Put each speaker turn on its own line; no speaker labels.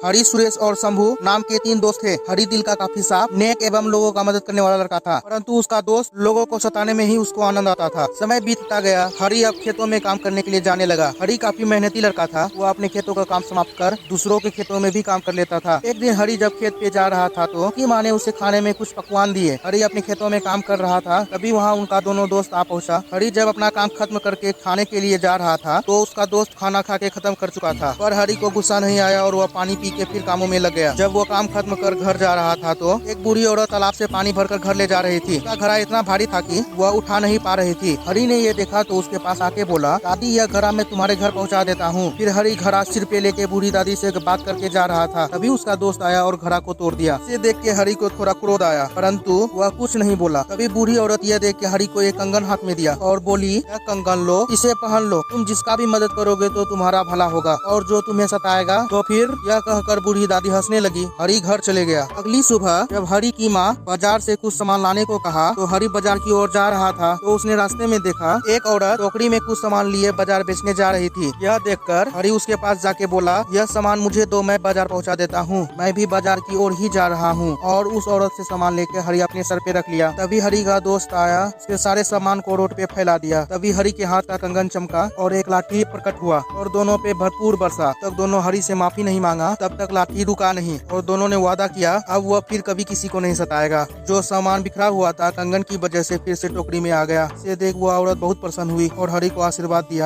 हरी, सुरेश और शंभू नाम के 3 दोस्त थे। हरी दिल का काफी साफ, नेक एवं लोगों का मदद करने वाला लड़का था, परंतु उसका दोस्त लोगों को सताने में ही उसको आनंद आता था। समय बीतता गया, हरी अब खेतों में काम करने के लिए जाने लगा। हरी काफी मेहनती लड़का था। वो अपने खेतों का काम समाप्त कर दूसरों के खेतों में भी काम कर लेता था। एक दिन हरी जब खेत पे जा रहा था तो उसकी माँ ने उसे खाने में कुछ पकवान दिए। हरी अपने खेतों में काम कर रहा था, तभी वहाँ उनका दोनों दोस्त आ पहुँचा। हरी जब अपना काम खत्म करके खाने के लिए जा रहा था तो उसका दोस्त खाना खा के खत्म कर चुका था, पर हरी को गुस्सा नहीं आया और वह पानी पी के फिर कामों में लग गया। जब वो काम खत्म कर घर जा रहा था तो एक बूढ़ी औरत तालाब से पानी भरकर घर ले जा रही थी। उसका घड़ा इतना भारी था कि वह उठा नहीं पा रही थी। हरी ने ये देखा तो उसके पास आके बोला, दादी यह घड़ा मैं तुम्हारे घर पहुंचा देता हूँ। फिर हरी घड़ा सिर पे लेके बूढ़ी दादी से बात करके जा रहा था, तभी उसका दोस्त आया और घड़ा को तोड़ दिया। इसे देख के हरी को थोड़ा क्रोध आया, परंतु वह कुछ नहीं बोला। तभी बूढ़ी औरत यह देख के हरी को एक कंगन हाथ में दिया और बोली, यह कंगन लो, इसे पहन लो, तुम जिसका भी मदद करोगे तो तुम्हारा भला होगा, और जो तुम्हें सताएगा तो फिर। यह कहकर बूढ़ी दादी हंसने लगी। हरी घर चले गया। अगली सुबह जब हरी की माँ बाजार से कुछ सामान लाने को कहा तो हरी बाजार की ओर जा रहा था तो उसने रास्ते में देखा एक औरत टोकरी में कुछ सामान लिए बाजार बेचने जा रही थी। यह देखकर हरी उसके पास जाके बोला, यह सामान मुझे दो, मैं बाजार पहुंचा देता हूँ। मैं भी बाजार की ओर ही जा रहा हूँ। और उस औरत से सामान लेकर हरी अपने सर पे रख लिया। तभी हरी का दोस्त आया, उसके सारे सामान को रोड पे फैला दिया। तभी हरी के हाथ का कंगन चमका और एक लाठी प्रकट हुआ और दोनों पे भरपूर बरसा। तब दोनों हरी से माफी नहीं मांगा, तब तक लाठी रुका नहीं और दोनों ने वादा किया अब वह फिर कभी किसी को नहीं सताएगा। जो सामान बिखरा हुआ था कंगन की वजह से फिर से टोकरी में आ गया। इसे देख वो औरत बहुत प्रसन्न हुई और हरी को आशीर्वाद दिया।